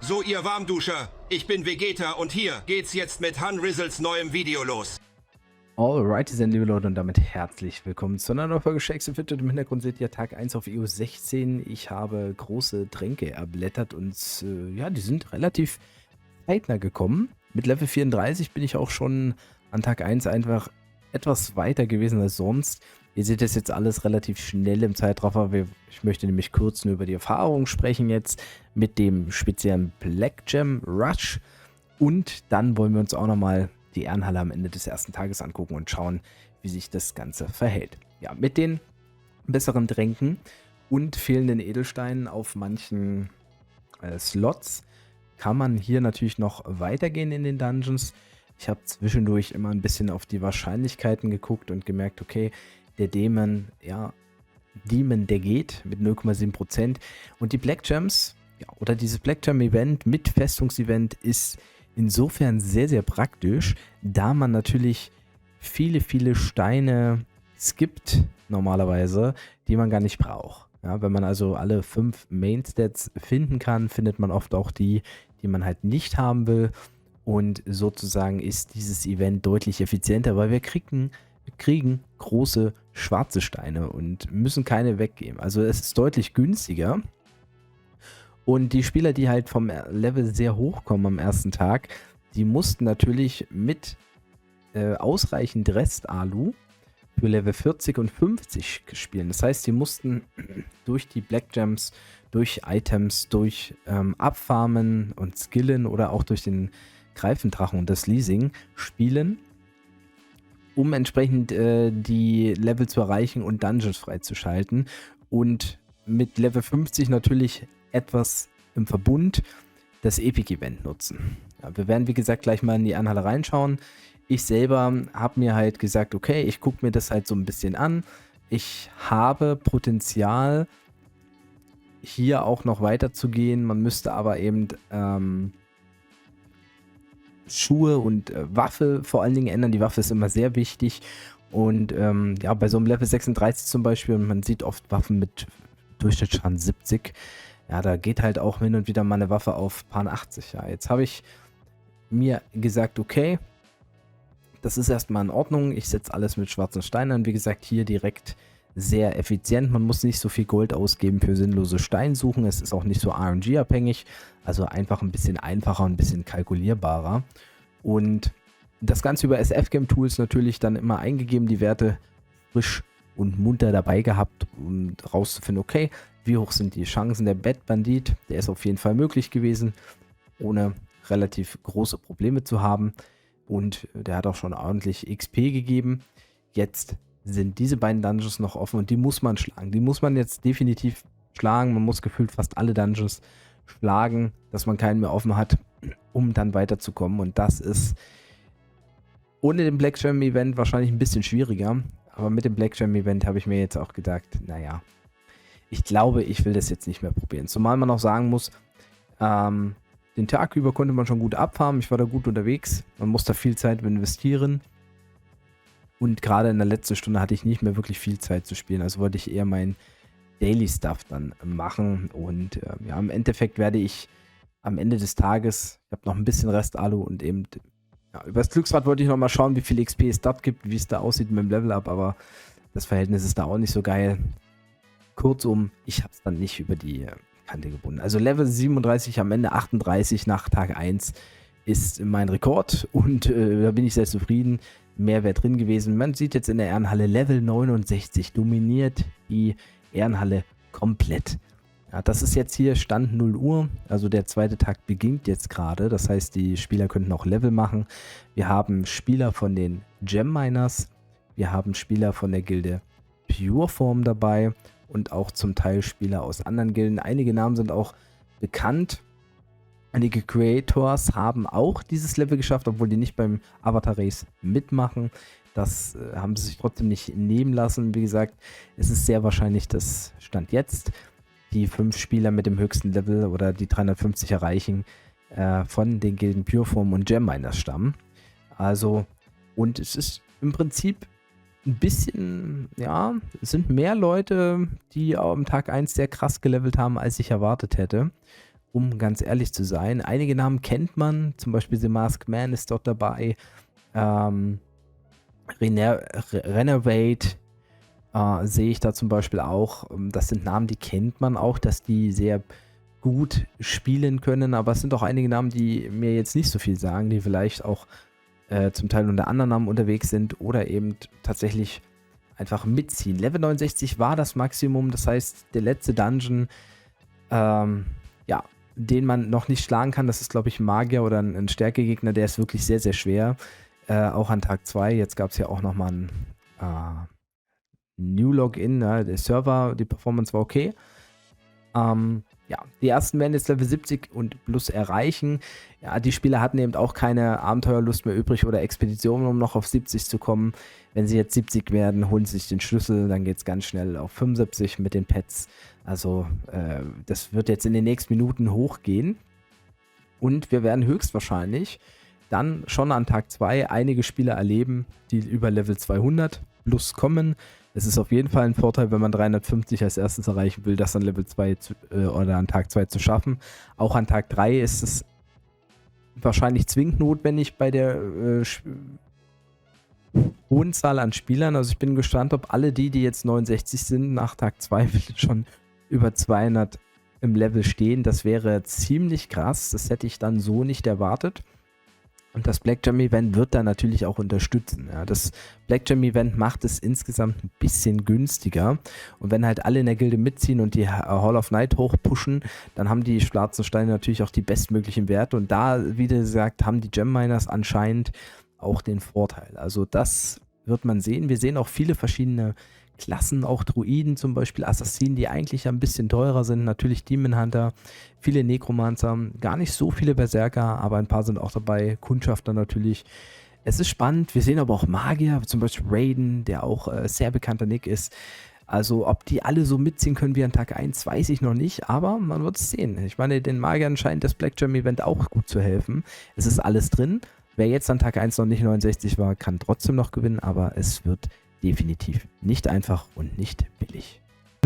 So, ihr Warmduscher, ich bin Vegeta und hier geht's jetzt mit Han Rizzles neuem Video los. Alrighty, dann liebe Leute, und damit herzlich willkommen zu einer neuen Folge Shakes Fit. Im Hintergrund seht ihr Tag 1 auf EOS 16. Ich habe große Tränke erblättert und ja, die sind relativ zeitnah gekommen. Mit Level 34 bin ich auch schon an Tag 1 einfach etwas weiter gewesen als sonst. Ihr seht das jetzt alles relativ schnell im Zeitraffer. Ich möchte nämlich kurz nur über die Erfahrung sprechen jetzt mit dem speziellen Black Gem Rush. Und dann wollen wir uns auch nochmal die Ehrenhalle am Ende des ersten Tages angucken und schauen, wie sich das Ganze verhält. Ja, mit den besseren Tränken und fehlenden Edelsteinen auf manchen Slots kann man hier natürlich noch weitergehen in den Dungeons. Ich habe zwischendurch immer ein bisschen auf die Wahrscheinlichkeiten geguckt und gemerkt, okay, der Demon, der geht mit 0,7%. Und die Black Gems, ja, oder dieses Black Gem Event mit Festungsevent ist insofern sehr, sehr praktisch, da man natürlich viele, viele Steine skippt normalerweise, die man gar nicht braucht. Ja, wenn man also alle 5 Main-Stats finden kann, findet man oft auch die man halt nicht haben will. Und sozusagen ist dieses Event deutlich effizienter, weil wir kriegen große schwarze Steine und müssen keine weggeben. Also es ist deutlich günstiger. Und die Spieler, die halt vom Level sehr hoch kommen am ersten Tag, die mussten natürlich mit ausreichend Rest-Alu für Level 40 und 50 spielen. Das heißt, die mussten durch die Black Gems, durch Items, durch Abfarmen und Skillen oder auch durch den Greifendrachen und das Leasing spielen, um entsprechend die Level zu erreichen und Dungeons freizuschalten. Und mit Level 50 natürlich etwas im Verbund das Epic-Event nutzen. Ja, wir werden, wie gesagt, gleich mal in die Ehrenhalle reinschauen. Ich selber habe mir halt gesagt, okay, ich gucke mir das halt so ein bisschen an. Ich habe Potenzial, hier auch noch weiter zu gehen. Man müsste aber eben Schuhe und Waffe vor allen Dingen ändern. Die Waffe ist immer sehr wichtig. Und ja, bei so einem Level 36 zum Beispiel, man sieht oft Waffen mit Durchschnittsschaden 70. Ja, da geht halt auch hin und wieder mal eine Waffe auf Pan 80. Ja, jetzt habe ich mir gesagt, okay, das ist erstmal in Ordnung. Ich setze alles mit schwarzen Steinen an. Wie gesagt, hier direkt sehr effizient. Man muss nicht so viel Gold ausgeben für sinnlose Steinsuchen. Es ist auch nicht so RNG-abhängig. Also einfach ein bisschen einfacher und ein bisschen kalkulierbarer. Und das Ganze über SF-Game-Tools natürlich dann immer eingegeben, die Werte frisch und munter dabei gehabt, um rauszufinden, okay, wie hoch sind die Chancen. Der Bad Bandit, der ist auf jeden Fall möglich gewesen, ohne relativ große Probleme zu haben. Und der hat auch schon ordentlich XP gegeben. Jetzt sind diese beiden Dungeons noch offen und die muss man schlagen. Die muss man jetzt definitiv schlagen. Man muss gefühlt fast alle Dungeons schlagen, dass man keinen mehr offen hat, um dann weiterzukommen. Und das ist ohne den Black Gem Event wahrscheinlich ein bisschen schwieriger. Aber mit dem Black Gem Event habe ich mir jetzt auch gedacht, naja, ich glaube, ich will das jetzt nicht mehr probieren. Zumal man auch sagen muss, den Tag über konnte man schon gut abfarmen. Ich war da gut unterwegs. Man muss da viel Zeit investieren. Und gerade in der letzten Stunde hatte ich nicht mehr wirklich viel Zeit zu spielen. Also wollte ich eher mein Daily Stuff dann machen. Und ja, im Endeffekt werde ich am Ende des Tages, ich habe noch ein bisschen Rest-Alu und eben, ja, über das Glücksrad wollte ich noch mal schauen, wie viel XP es dort gibt, wie es da aussieht mit dem Level-Up. Aber das Verhältnis ist da auch nicht so geil. Kurzum, ich habe es dann nicht über die Kante gebunden. Also Level 37 am Ende 38 nach Tag 1 ist mein Rekord und da bin ich sehr zufrieden. Mehr wäre drin gewesen. Man sieht jetzt in der Ehrenhalle Level 69 dominiert die Ehrenhalle komplett. Ja, das ist jetzt hier Stand 0 Uhr, also der zweite Tag beginnt jetzt gerade. Das heißt, die Spieler könnten auch Level machen. Wir haben Spieler von den Gem Miners, wir haben Spieler von der Gilde Pureform dabei und auch zum Teil Spieler aus anderen Gilden. Einige Namen sind auch bekannt. Einige Creators haben auch dieses Level geschafft, obwohl die nicht beim Avatar Race mitmachen. Das haben sie sich trotzdem nicht nehmen lassen. Wie gesagt, es ist sehr wahrscheinlich, dass Stand jetzt die 5 Spieler mit dem höchsten Level oder die 350 erreichen, von den Gilden Pureform und Gem Miners stammen. Also, und es ist im Prinzip ein bisschen, ja, es sind mehr Leute, die am Tag 1 sehr krass gelevelt haben, als ich erwartet hätte. um ganz ehrlich zu sein. Einige Namen kennt man, zum Beispiel The Masked Man ist dort dabei, Renovate sehe ich da zum Beispiel auch. Das sind Namen, die kennt man auch, dass die sehr gut spielen können, aber es sind auch einige Namen, die mir jetzt nicht so viel sagen, die vielleicht auch zum Teil unter anderen Namen unterwegs sind oder eben tatsächlich einfach mitziehen. Level 69 war das Maximum, das heißt, der letzte Dungeon, ja, den man noch nicht schlagen kann, das ist, glaube ich, ein Magier oder ein Stärkegegner, der ist wirklich sehr, sehr schwer. Auch an Tag 2, jetzt gab es ja auch nochmal ein New Login, der Server, die Performance war okay. Ja, die ersten werden jetzt Level 70 und plus erreichen. Ja, die Spieler hatten eben auch keine Abenteuerlust mehr übrig oder Expeditionen, um noch auf 70 zu kommen. Wenn sie jetzt 70 werden, holen sie sich den Schlüssel, dann geht es ganz schnell auf 75 mit den Pets. Also das wird jetzt in den nächsten Minuten hochgehen. Und wir werden höchstwahrscheinlich dann schon an Tag 2 einige Spieler erleben, die über Level 200 plus kommen. Es ist auf jeden Fall ein Vorteil, wenn man 350 als erstes erreichen will, das an Level 2 oder an Tag 2 zu schaffen. Auch an Tag 3 ist es wahrscheinlich zwingend notwendig bei der hohen Zahl an Spielern. Also ich bin gespannt, ob alle die jetzt 69 sind, nach Tag 2 schon über 200 im Level stehen. Das wäre ziemlich krass. Das hätte ich dann so nicht erwartet. Und das Black Gem Event wird da natürlich auch unterstützen. Ja, das Black Gem Event macht es insgesamt ein bisschen günstiger. Und wenn halt alle in der Gilde mitziehen und die Hall of Night hochpushen, dann haben die schwarzen Steine natürlich auch die bestmöglichen Werte. Und da, wie gesagt, haben die Gem Miners anscheinend auch den Vorteil. Also das wird man sehen. Wir sehen auch viele verschiedene Klassen, auch Druiden zum Beispiel, Assassinen, die eigentlich ein bisschen teurer sind, natürlich Demon Hunter, viele Necromancer, gar nicht so viele Berserker, aber ein paar sind auch dabei, Kundschafter natürlich. Es ist spannend, wir sehen aber auch Magier, zum Beispiel Raiden, der auch sehr bekannter Nick ist. Also ob die alle so mitziehen können wie an Tag 1, weiß ich noch nicht, aber man wird es sehen. Ich meine, den Magiern scheint das Black Gem Event auch gut zu helfen. Es ist alles drin. Wer jetzt an Tag 1 noch nicht 69 war, kann trotzdem noch gewinnen, aber es wird definitiv nicht einfach und nicht billig.